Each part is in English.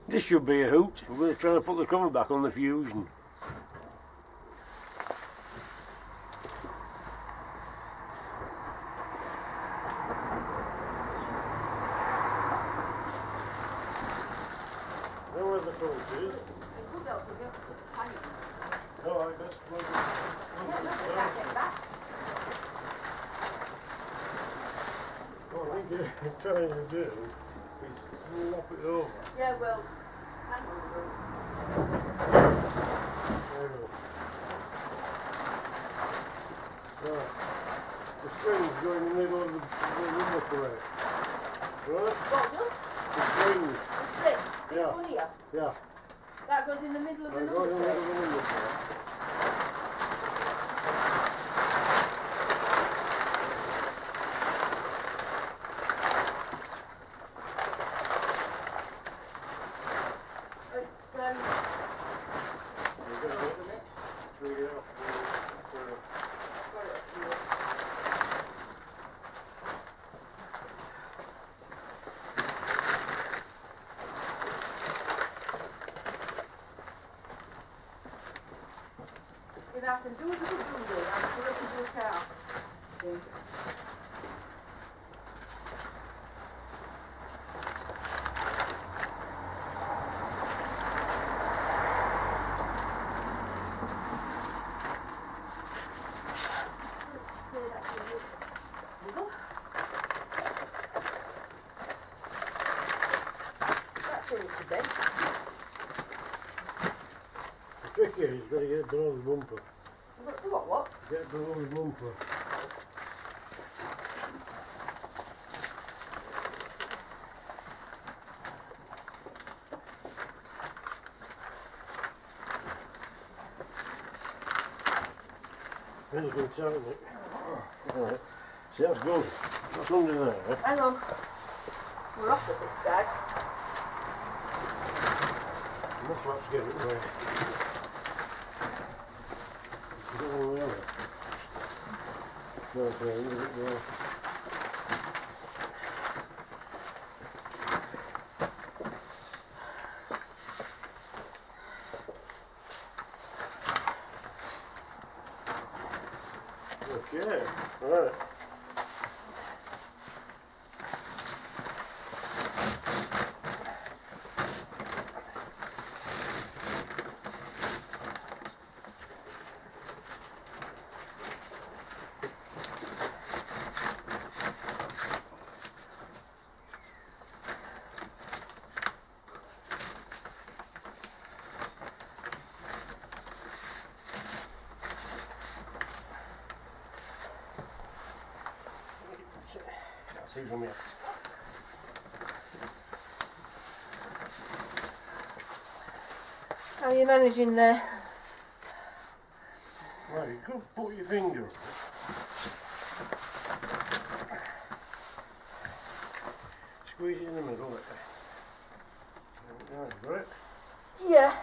This should be a hoot. We're going to try to put the cover back on the Fusion. Know where the front is? Alright, let's plug it down. What I think you're trying to do is lop it over. Yeah, well, There we go. Right. The strings go in the middle of the rubber plate. Right? The strings. this one here, Yeah. that goes in the middle of the It goes in the middle of the number rubber plate. I can do it with a doodle, I can put it into a car. That's it today. The trick here is you've got to get it below the bumper. What? Get below the bumper. Then you can tighten it. Alright. See, that's good. That's under there. Hang on. We're off at this side. Must have to get it away. Get all the way over. Okay, leave it there. Okay, alright. See from here. How are you managing there? Right, you could put your finger on it. Squeeze it in the middle there. There you got it. Yeah.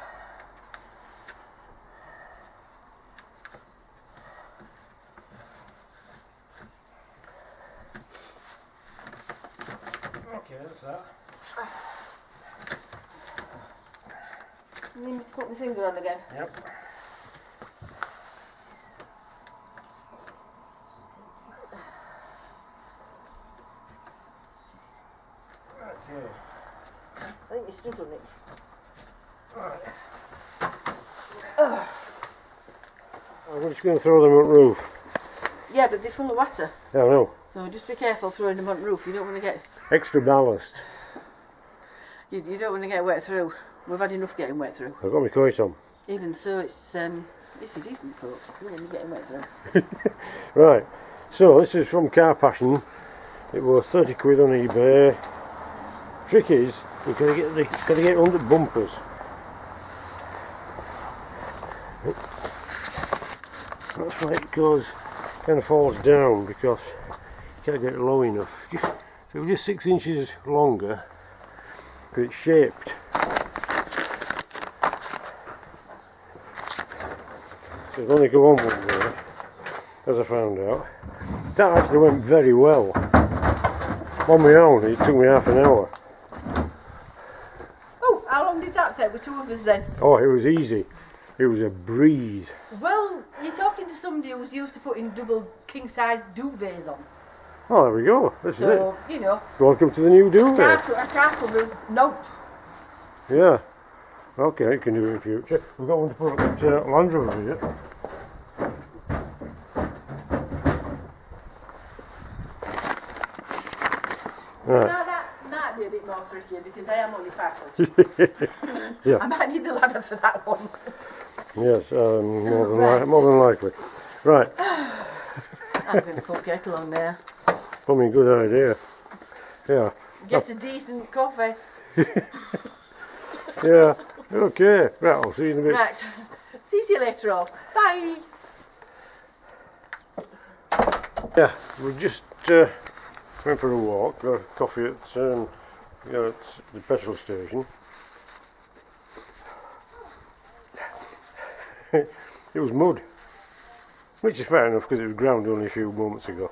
Okay, that's that. You need me to put my finger on again? Yep. Okay. I think you stood on it. Right. I'm just going to throw them on the roof. Yeah, but they're full of water. Yeah, I know. So just be careful throwing them on the roof. You don't want to get Extra ballast. you don't want to get wet through. We've had enough getting wet through. I've got my coat on. Even so, it's a decent coat. You don't want to get wet through. Right. So this is from Car Passion. It was 30 quid on eBay. Trick is you've got to get it under bumpers. That's why it goes kind of falls down because you can't get it low enough. So we're just 6 inches longer because it's shaped. So it'll only go on one way, as I found out. That actually went very well. On my own, it took me half an hour. Oh, how long with two of us then. Oh, it was easy. It was a breeze. Well, you're talking to somebody who's used to putting double king-size duvets on. Oh, there we go. This is it. So, you know, Welcome to the new duvet. I can't cover note. Yeah. Okay, you can do it in future. We've got one to put at Land Rover here. Right. Now that'd be a bit more tricky because I am only 5 foot. Yeah. I might need the ladder for that one. Yes, more than likely. Right. I'm going to put kettle on there. Probably a good idea. Yeah. Get a decent coffee. Yeah. Okay. Right, I'll see you in a bit. Right. See you later on. Bye. Yeah, we just went for a walk, got a coffee at the petrol station. It was mud, which is fair enough because it was ground only a few moments ago.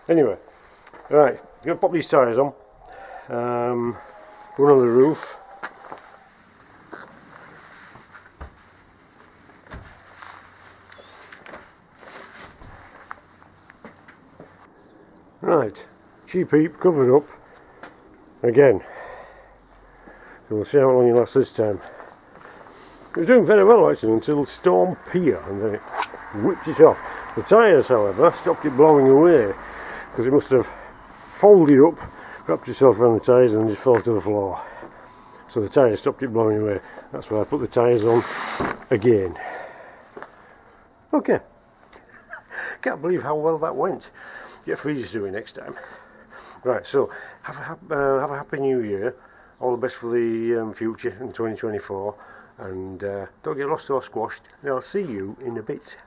Anyway, right, gonna pop these tyres on, one on the roof. Right, cheap heap covered up again. So we'll see how long it lasts this time. It was doing very well actually until Storm Pia, and then it whipped it off. The tyres, however, stopped it blowing away because it must have folded up, wrapped itself around the tyres and just fell to the floor. So the tyres stopped it blowing away. That's why I put the tyres on again. Okay. Can't believe how well that went. Get freezers to do it next time. Right, so have a happy new year. All the best for the future in 2024. And don't get lost or squashed. And I'll see you in a bit.